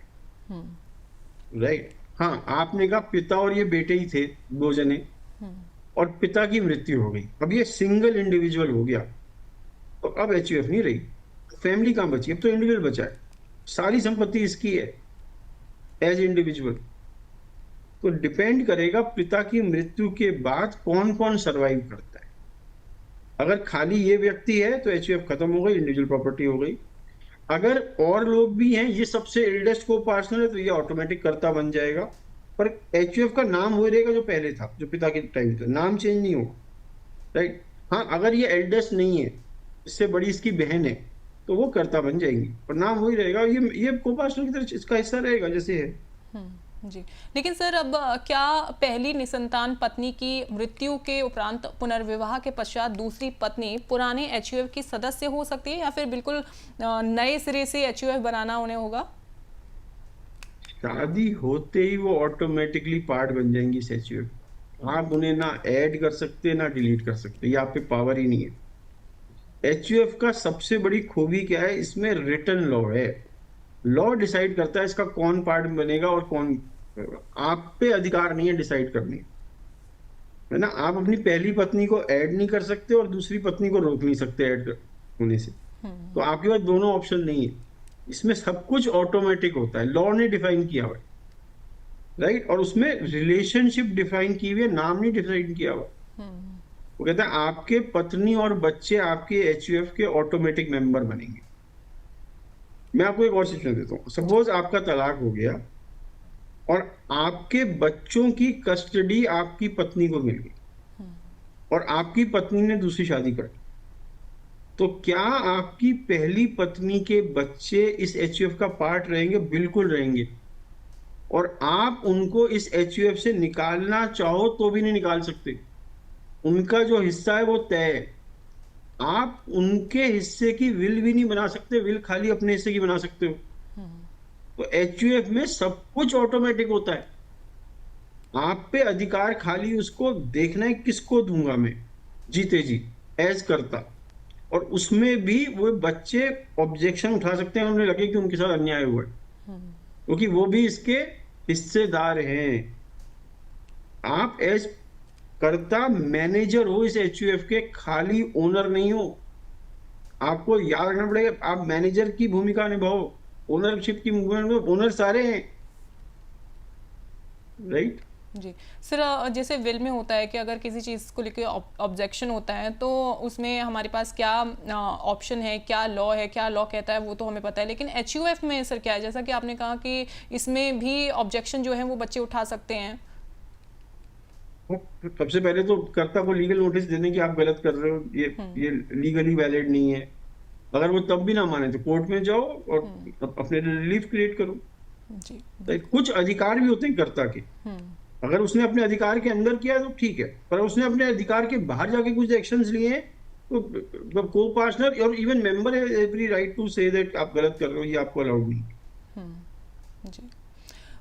राइट। हाँ, आपने कहा पिता और ये बेटे ही थे, दो जने, और पिता की मृत्यु हो गई, अब ये सिंगल इंडिविजुअल हो गया, तो अब एचयूएफ नहीं रही, फैमिली कहां बची, अब तो इंडिविजुअल बचा है, सारी संपत्ति इसकी है एज इंडिविजुअल। तो डिपेंड करेगा पिता की मृत्यु के बाद कौन कौन सरवाइव करता है। अगर खाली ये व्यक्ति है तो एचयूएफ खत्म हो गई, इंडिविजुअल प्रॉपर्टी हो गई। अगर और लोग भी हैं, ये सबसे एल्डेस्ट को पार्टनर है, तो ये ऑटोमेटिक कर्ता बन जाएगा। पर एचयूएफ का नाम वही रहेगा जो पहले था, जो पिता के टाइम था, नाम चेंज नहीं होगा, राइट। हाँ, अगर ये एल्डेस्ट नहीं है, इससे बड़ी इसकी बहन है, तो वो कर्ता बन जाएंगी, पर नाम वही रहेगा, ये को पार्टनर की तरह इसका हिस्सा रहेगा जैसे है। जी, लेकिन सर अब क्या पहली निसंतान पत्नी की मृत्यु के उपरांत पुनर्विवाह के पश्चात दूसरी पत्नी पुराने एचयूएफ की सदस्य हो सकती है, या फिर बिल्कुल नए सिरे से एचयूएफ बनाना उन्हें होगा? शादी होते ही वो ऑटोमेटिकली पार्ट बन जाएंगी इस एचयूएफ। आप उन्हें ना ऐड कर सकते ना डिलीट कर सकते, ये आप पे पावर ही नहीं है। एचयूएफ का सबसे बड़ी खूबी क्या है, इसमें रिटन लॉ है, लॉ डिसाइड करता है इसका कौन पार्ट बनेगा और कौन, आप पे अधिकार नहीं है डिसाइड करने, है ना। आप अपनी पहली पत्नी को ऐड नहीं कर सकते और दूसरी पत्नी को रोक नहीं सकते ऐड होने से, तो आपके पास दोनों ऑप्शन नहीं है। इसमें सब कुछ ऑटोमेटिक होता है, लॉ ने डिफाइन किया हुआ है, राइट। और उसमें रिलेशनशिप डिफाइन की हुई है, नाम नहीं डिफाइन किया हुआ। वो कहता है आपके पत्नी और बच्चे आपके एचयूएफ के ऑटोमेटिक मेंबर बनेंगे। मैं आपको एक और सिचुएशन देता हूँ, सपोज आपका तलाक हो गया और आपके बच्चों की कस्टडी आपकी पत्नी को मिल गई और आपकी पत्नी ने दूसरी शादी कर ली, तो क्या आपकी पहली पत्नी के बच्चे इस एचयूएफ का पार्ट रहेंगे? बिल्कुल रहेंगे। और आप उनको इस एचयूएफ से निकालना चाहो तो भी नहीं निकाल सकते, उनका जो हिस्सा है वो तय है। आप उनके हिस्से की विल भी नहीं बना सकते, विल खाली अपने हिस्से की बना सकते हो। तो एचयूएफ में सब कुछ ऑटोमेटिक होता है, आप पे अधिकार खाली उसको देखना है किसको दूंगा मैं, जीते जी एज करता। और उसमें भी वो बच्चे ऑब्जेक्शन उठा सकते हैं, उन्हें लगे कि उनके साथ अन्याय हुआ है, क्योंकि वो भी इसके हिस्सेदार हैं। आप एज कर्ता मैनेजर हो इस एचयूएफ के, खाली ओनर नहीं हो। आपको याद रखना पड़ेगा, आप मैनेजर की भूमिका निभाओ, ओनरशिप की भूमिका निभाओ, ओनर सारे हैं, राइट। जी सर, जैसे विल में होता है कि अगर किसी चीज़ को लेकर ऑब्जेक्शन होता है तो उसमें हमारे पास क्या ऑप्शन है, क्या लॉ है, क्या लॉ कहता है वो तो हमें पता है, लेकिन एचयूएफ में सर क्या है? जैसा कि आपने कहा कि इसमें भी ऑब्जेक्शन जो है वो बच्चे उठा सकते हैं। सबसे पहले तो कर्ता को लीगल नोटिस देने की, आप गलत कर रहे हो, ये लीगली वैलिड नहीं है। अगर वो तब भी ना माने तो कोर्ट में जाओ और अपने रिलीफ क्रिएट करो। जी। तो कुछ अधिकार भी होते हैं कर्ता के, अगर उसने अपने अधिकार के अंदर किया तो ठीक है, पर उसने अपने अधिकार के बाहर जाके कुछ एक्शंस लिए हैं तो को पार्टनर और इवन मेंबर है every right to say that आप गलत कर रहे हो, ये आपको अलाउड नहीं। जी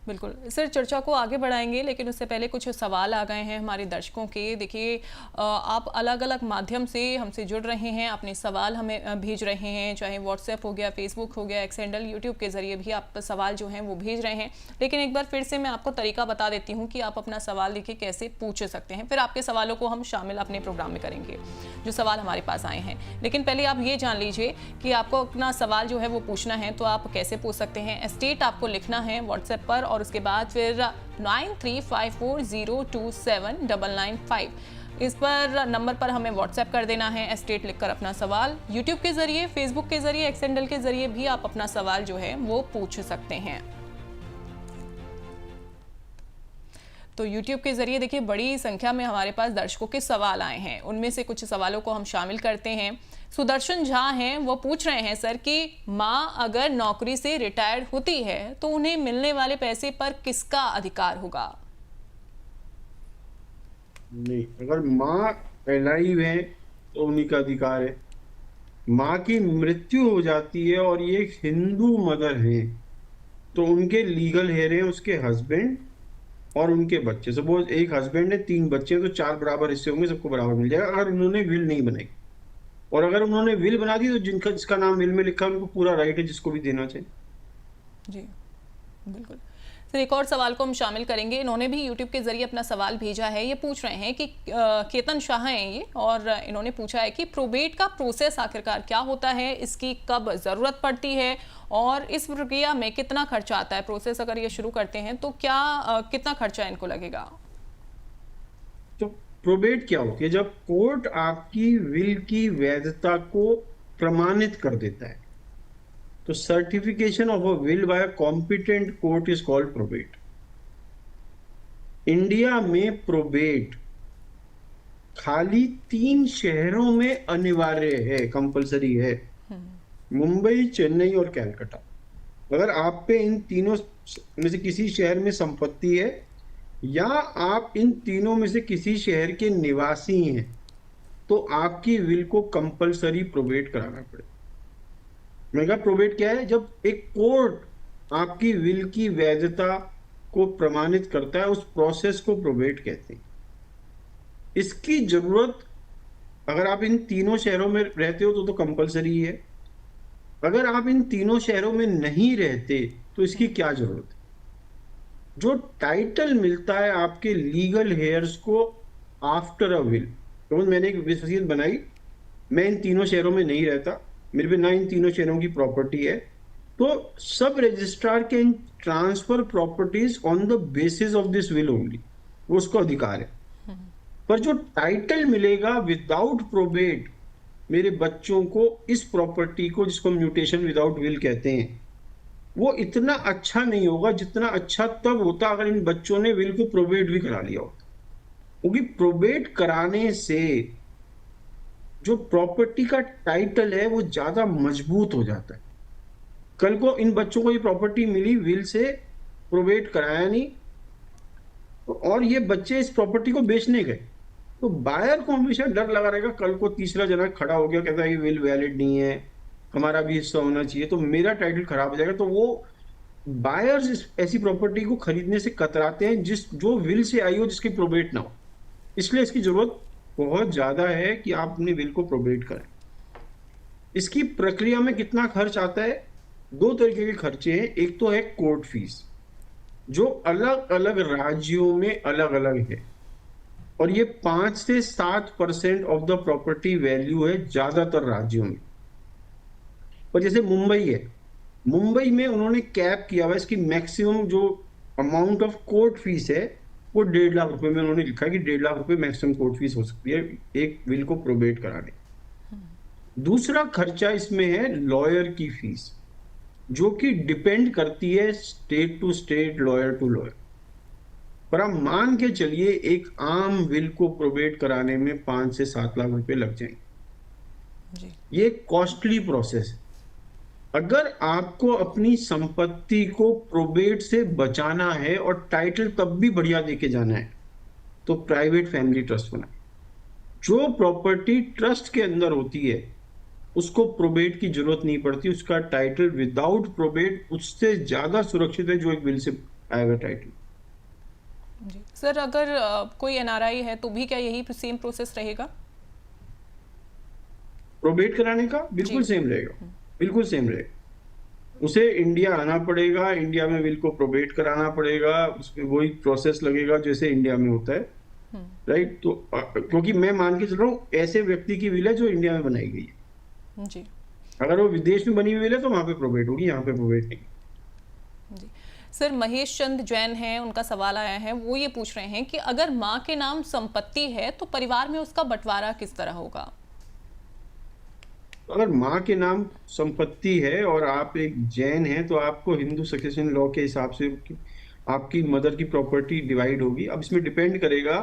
बिल्कुल सर, चर्चा को आगे बढ़ाएंगे, लेकिन उससे पहले कुछ सवाल आ गए हैं हमारे दर्शकों के। देखिए, आप अलग अलग माध्यम से हमसे जुड़ रहे हैं, अपने सवाल हमें भेज रहे हैं, चाहे व्हाट्सएप हो गया, फेसबुक हो गया, एक्स हैंडल, यूट्यूब के ज़रिए भी आप सवाल जो हैं वो भेज रहे हैं। लेकिन एक बार फिर से मैं आपको तरीका बता देती हूँ कि आप अपना सवाल देखिए कैसे पूछ सकते हैं, फिर आपके सवालों को हम शामिल अपने प्रोग्राम में करेंगे जो सवाल हमारे पास आए हैं। लेकिन पहले आप ये जान लीजिए कि आपको अपना सवाल जो है वो पूछना है तो आप कैसे पूछ सकते हैं। स्टेट आपको लिखना है व्हाट्सएप पर, और उसके बाद फिर 9354027995 इस पर नंबर पर हमें व्हाट्सएप कर देना है, स्टेट लिखकर अपना सवाल। यूट्यूब के जरिए, फेसबुक के जरिए, एक्स हैंडल के जरिए भी आप अपना सवाल जो है वो पूछ सकते हैं। तो YouTube के जरिए देखिए बड़ी संख्या में हमारे पास दर्शकों के सवाल आए हैं, उनमें से कुछ सवालों को हम शामिल करते हैं। सुदर्शन झा हैं, वो पूछ रहे हैं सर कि माँ अगर नौकरी से रिटायर्ड होती है तो उन्हें मिलने वाले पैसे पर किसका अधिकार होगा? नहीं, अगर माँ अलाइव है तो उन्हीं का अधिकार है। माँ की मृत्यु हो जाती है और ये एक हिंदू मदर है तो उनके लीगल हेयर है उसके हस्बैंड और उनके बच्चे। सपोज एक हस्बैंड है, 3 बच्चे हैं, तो 4 बराबर हिस्से होंगे, सबको बराबर मिल जाएगा अगर उन्होंने विल नहीं बनाई। और अगर उन्होंने विल बना दी तो जिसका नाम विल में लिखा है उनको पूरा राइट है जिसको भी देना चाहिए। जी बिल्कुल सर, एक और सवाल को हम शामिल करेंगे। इन्होंने भी यूट्यूब के जरिए अपना सवाल भेजा है। ये पूछ रहे हैं कि केतन शाह हैं ये, और इन्होंने पूछा है कि प्रोबेट का प्रोसेस आखिरकार क्या होता है, इसकी कब ज़रूरत पड़ती है और इस प्रक्रिया में कितना खर्चा आता है। प्रोसेस अगर ये शुरू करते हैं तो क्या कितना खर्चा इनको लगेगा? तो प्रोबेट क्या होती है? जब कोर्ट आपकी विल की वैधता को प्रमाणित कर देता है तो certification of a will buy a competent court is called probate. India में प्रोबेट खाली 3 शहरों में अनिवार्य है, कंपलसरी है, मुंबई, चेन्नई और कैलकाटा। अगर आप पे इन तीनों में से किसी शहर में संपत्ति है या आप इन तीनों में से किसी शहर के निवासी हैं तो आपकी विल को कंपलसरी प्रोबेट कराना पड़ेगा। मैंने कहा प्रोबेट क्या है? जब एक कोर्ट आपकी विल की वैधता को प्रमाणित करता है, उस प्रोसेस को प्रोबेट कहते हैं। इसकी जरूरत अगर आप इन तीनों शहरों में रहते हो तो कंपलसरी है। अगर आप इन तीनों शहरों में नहीं रहते तो इसकी क्या जरूरत है? जो टाइटल मिलता है आपके लीगल हेयर्स को आफ्टर अ विल, तो मैंने एक वसीयत बनाई, मैं इन तीनों शहरों में नहीं रहता, मेरे पे ना इन तीनों शहरों की प्रॉपर्टी है, तो सब registrar can transfer properties on the basis of this will only, वो उसको अधिकार है। पर जो टाइटल मिलेगा विदाउट प्रोबेट मेरे बच्चों को इस प्रॉपर्टी को, जिसको म्यूटेशन विदाउट विल कहते हैं, वो इतना अच्छा नहीं होगा जितना अच्छा तब होता अगर इन बच्चों ने विल को प्रोबेट भी करा लिया होता। क्योंकि प्रोबेट कराने से जो प्रॉपर्टी का टाइटल है वो ज्यादा मजबूत हो जाता है। कल को इन बच्चों को ये प्रॉपर्टी मिली विल से, प्रोबेट कराया नहीं और ये बच्चे इस प्रॉपर्टी को बेचने गए तो बायर को हमेशा डर लगा रहेगा, कल को तीसरा जना खड़ा हो गया कहता है ये विल वैलिड नहीं है, हमारा भी हिस्सा होना चाहिए, तो मेरा टाइटल खराब हो जाएगा। तो वो बायर्स ऐसी प्रॉपर्टी को खरीदने से कतराते हैं जो विल से आई हो, जिसकी प्रोबेट ना हो। इसलिए इसकी जरूरत बहुत ज्यादा है कि आप अपने विल को प्रोबेट करें। इसकी प्रक्रिया में कितना खर्च आता है? दो तरीके के खर्चे हैं। एक तो है कोर्ट फीस, जो अलग अलग राज्यों में अलग अलग है, और ये 5 से 7% ऑफ द प्रॉपर्टी वैल्यू है ज्यादातर राज्यों में। और जैसे मुंबई है, मुंबई में उन्होंने कैप किया हुआ, इसकी मैक्सिमम जो अमाउंट ऑफ कोर्ट फीस है वो 1.5 लाख रुपए में उन्होंने लिखा कि 1.5 लाख रुपए मैक्सिमम कोर्ट फीस हो सकती है एक विल को प्रोबेट कराने। दूसरा खर्चा इसमें है लॉयर की फीस, जो कि डिपेंड करती है state to state, lawyer to lawyer. पर आप मान के चलिए एक आम विल को प्रोबेट कराने में 5 से 7 लाख रुपए लग जाएंगे जी। ये कॉस्टली प्रोसेस है। अगर आपको अपनी संपत्ति को प्रोबेट से बचाना है और टाइटल तब भी बढ़िया देके जाना है, तो प्राइवेट फैमिली ट्रस्ट बनाए। जो प्रॉपर्टी ट्रस्ट के अंदर होती है उसको प्रोबेट की जरूरत नहीं पड़ती, उसका टाइटल विदाउट प्रोबेट उससे ज्यादा सुरक्षित है जो एक विल से आया हुआ टाइटल। जी सर, अगर कोई एनआरआई है तो भी क्या यही सेम प्रोसेस रहेगा? प्रोबेट कराने का बिल्कुल सेम रहेगा, बिल्कुल सेम रहेगा। उसे इंडिया आना पड़ेगा, इंडिया में विल को प्रोबेट कराना पड़ेगा, उसमें वही प्रोसेस लगेगा जैसे इंडिया में होता है, राइट। तो क्योंकि मैं मान के चल रहा हूँ ऐसे व्यक्ति की विल है जो इंडिया में बनाई गई है। जी। अगर वो विदेश में बनी हुई विल है तो वहां पे प्रोबेट होगी, यहाँ पे प्रोबेट नहीं। जी सर, महेश चंद जैन हैं, उनका सवाल आया है, वो ये पूछ रहे हैं कि अगर माँ के नाम संपत्ति है तो परिवार में उसका बंटवारा किस तरह होगा? अगर माँ के नाम संपत्ति है और आप एक जैन हैं तो आपको हिंदू सक्सेशन लॉ के हिसाब से आपकी मदर की प्रॉपर्टी डिवाइड होगी। अब इसमें डिपेंड करेगा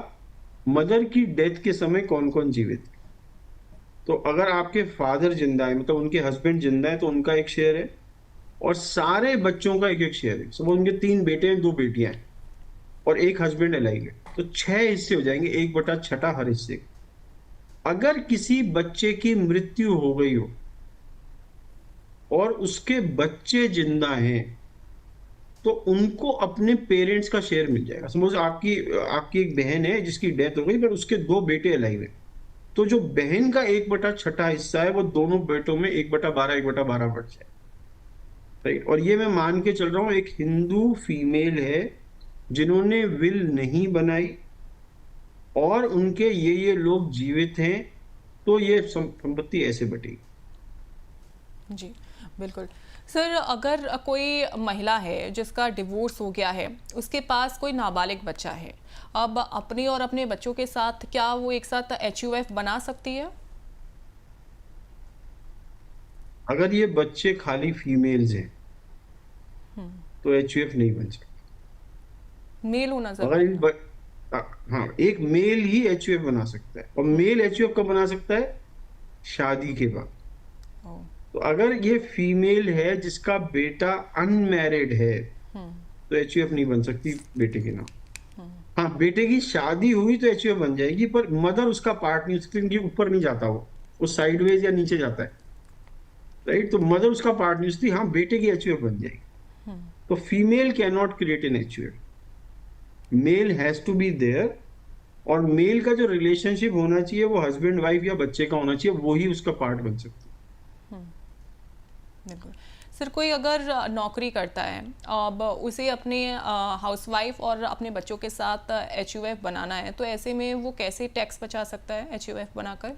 मदर की डेथ के समय कौन कौन जीवित। तो अगर आपके फादर जिंदा है, मतलब उनके हस्बैंड जिंदा है, तो उनका एक शेयर है, और सारे बच्चों का एक एक शेयर है। सपोज उनके 3 बेटे हैं, 2 बेटियां हैं, और एक हस्बैंड अलाइव है, तो 6 हिस्से हो जाएंगे, 1/6 हर हिस्से। अगर किसी बच्चे की मृत्यु हो गई हो और उसके बच्चे जिंदा हैं तो उनको अपने पेरेंट्स का शेयर मिल जाएगा। सपोज आपकी एक बहन है जिसकी डेथ हो गई पर उसके 2 बेटे अलाइव हैं, तो जो बहन का 1/6 हिस्सा है वो दोनों बेटों में 1/12 1/12 बढ़ जाए, राइट। और ये मैं मान के चल रहा हूँ एक हिंदू फीमेल है जिन्होंने विल नहीं बनाई और उनके ये लोग जीवित हैं, तो ये संपत्ति ऐसे बटेगी। जी बिल्कुल। सर, अगर कोई महिला है जिसका डिवोर्स हो गया है, उसके पास कोई नाबालिग बच्चा है, अब अपने और अपने बच्चों के साथ क्या वो एक साथ HUF बना सकती है? अगर ये बच्चे खाली फीमेल्स हैं तो HUF नहीं बन सकती, मेल होना अगर जरूरी हाँ, एक मेल ही HUF बना सकता है। और मेल HUF कब बना सकता है? शादी के बाद। है। तो अगर ये फीमेल है जिसका बेटा अनमैरिड है तो HUF नहीं बन सकती बेटे के नाम। हाँ, बेटे की शादी हुई तो HUF बन जाएगी, पर मदर उसका पार्ट नहीं हो सकती क्योंकि ऊपर नहीं जाता, वो साइडवेज या नीचे जाता है, राइट। तो मदर उसका पार्ट नहीं हो सकती। हाँ, बेटे की HUF बन जाएगी। तो female can not create an HUF, male has to be there, और मेल का जो रिलेशनशिप होना चाहिए वो हस्बैंड वाइफ या बच्चे का होना चाहिए, वो ही उसका पार्ट बन सकती है। बिल्कुल। सर, कोई अगर नौकरी करता है, अब उसे अपने हाउसवाइफ और अपने बच्चों के साथ HUF बनाना है, तो ऐसे में वो कैसे टैक्स बचा सकता है HUF बनाकर?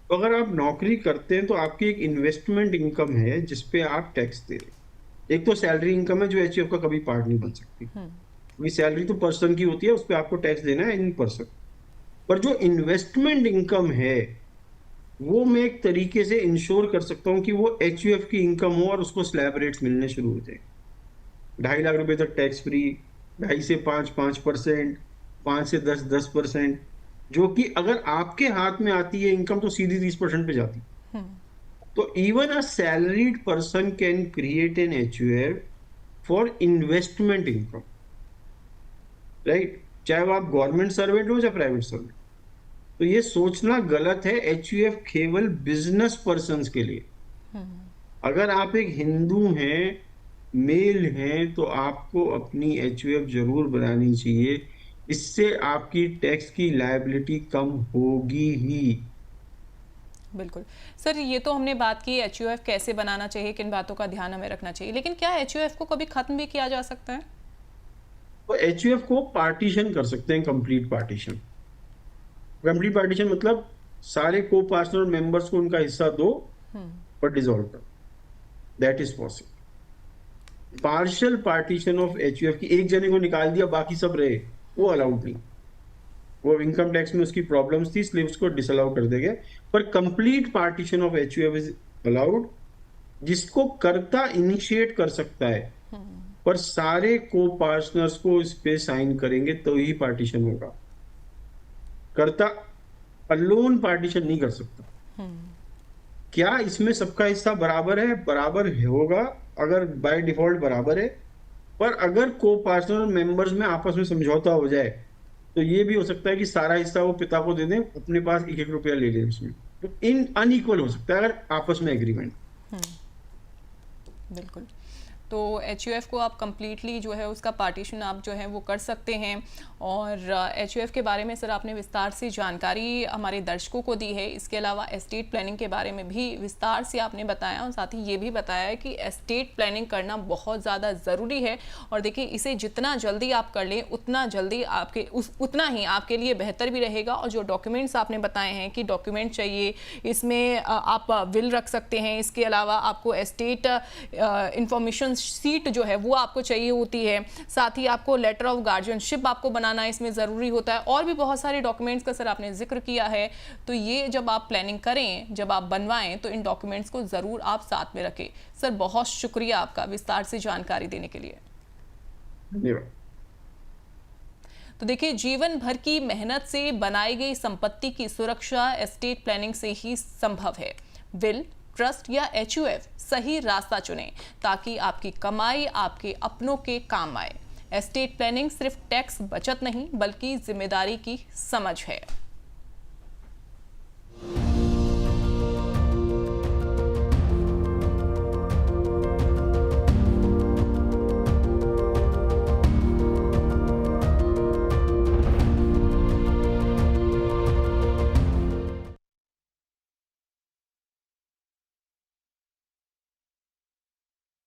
तो अगर आप नौकरी करते हैं तो आपकी एक इन्वेस्टमेंट इनकम है जिसपे आप टैक्स दे रहे हैं। एक तो सैलरी इनकम है जो HUF का कभी पार्ट नहीं बन सकती, क्योंकि सैलरी तो पर्सन की होती है, उस पर आपको टैक्स देना है इन पर्सन। पर जो इन्वेस्टमेंट इनकम है वो मैं एक तरीके से इंश्योर कर सकता हूँ कि वो HUF की इनकम हो और उसको स्लैब रेट्स मिलने शुरू हो जाए। 2.5 लाख रुपए तक टैक्स फ्री, 2.5 से 5% 5 से 10%, जो कि अगर आपके हाथ में आती है इनकम तो सीधी 30% पे जाती। तो even a salaried person can create an HUF for investment income, right. चाहे वो आप गवर्नमेंट सर्वेंट हो या प्राइवेट सर्वेंट। तो ये सोचना गलत है। HUF केवल बिजनेस पर्सन्स के लिए। अगर आप एक हिंदू हैं, मेल हैं, तो आपको अपनी HUF जरूर बनानी चाहिए। इससे आपकी टैक्स की लायबिलिटी कम होगी ही। बिल्कुल सर, ये तो हमने बात की HUF कैसे बनाना चाहिए, किन बातों का ध्यान हमें रखना चाहिए, लेकिन क्या HUF को कभी खत्म भी किया जा सकता है? तो HUF को पार्टीशन कर सकते हैं, कंप्लीट पार्टीशन। कंप्लीट पार्टीशन मतलब सारे को पार्टनर मेंबर्स को उनका हिस्सा दो पर डिसॉल्व करो। That is possible. Partial partition of HUF की एक जने को निकाल दिया, बाकी सब रहे, वो अलाउड नहीं। वो इनकम टैक्स में उसकी प्रॉब्लम्स थी, इसलिए उसको डिसअलाउ कर देंगे। पर complete partition of HUF is allowed, जिसको कर्ता इनिशिएट कर सकता है, पर सारे को पार्टनर्स को इस पे साइन करेंगे तो ही पार्टीशन होगा। कर्ता अलोन पार्टीशन नहीं कर सकता। क्या इसमें सबका हिस्सा बराबर है? बराबर होगा अगर बाय डिफॉल्ट बराबर है। पर अगर को पार्टनर मेंबर्स में आपस में समझौता हो जाए तो ये भी हो सकता है कि सारा हिस्सा वो पिता को दे दें, अपने पास 1-1 रुपया ले लें उसमें। तो इन अनइक्वल हो सकता है अगर आपस में एग्रीमेंट। बिल्कुल। तो HUF को आप कंप्लीटली जो है उसका पार्टीशन आप जो है वो कर सकते हैं। और HUF के बारे में सर आपने विस्तार से जानकारी हमारे दर्शकों को दी है। इसके अलावा एस्टेट प्लानिंग के बारे में भी विस्तार से आपने बताया और साथ ही ये भी बताया है कि एस्टेट प्लानिंग करना बहुत ज़्यादा ज़रूरी है। और देखिए, इसे जितना जल्दी आप कर लें उतना जल्दी उतना ही आपके लिए बेहतर भी रहेगा। और जो डॉक्यूमेंट्स आपने बताए हैं कि डॉक्यूमेंट चाहिए, इसमें आप विल रख सकते हैं। इसके अलावा आपको एस्टेट इंफॉर्मेशन सीट जो है वो आपको चाहिए होती है। साथ ही आपको लेटर ऑफ गार्जियनशिप आपको बनाना इसमें ज़रूरी होता है। और भी बहुत सारे डॉक्यूमेंट्स का सर आपने जिक्र किया है। तो ये जब आप प्लानिंग करें, जब आप बनवाएं, तो इन डॉक्यूमेंट्स को ज़रूर आप साथ में रखें। सर बहुत शुक्रिया आपका विस्तार से जानकारी देने के लिए। धन्यवाद। तो देखिए, जीवन भर की मेहनत से बनाई गई संपत्ति की सुरक्षा एस्टेट प्लानिंग से ही संभव है। विल, ट्रस्ट या HUF सही रास्ता चुनें ताकि आपकी कमाई आपके अपनों के काम आए। एस्टेट प्लानिंग सिर्फ टैक्स बचत नहीं बल्कि जिम्मेदारी की समझ है।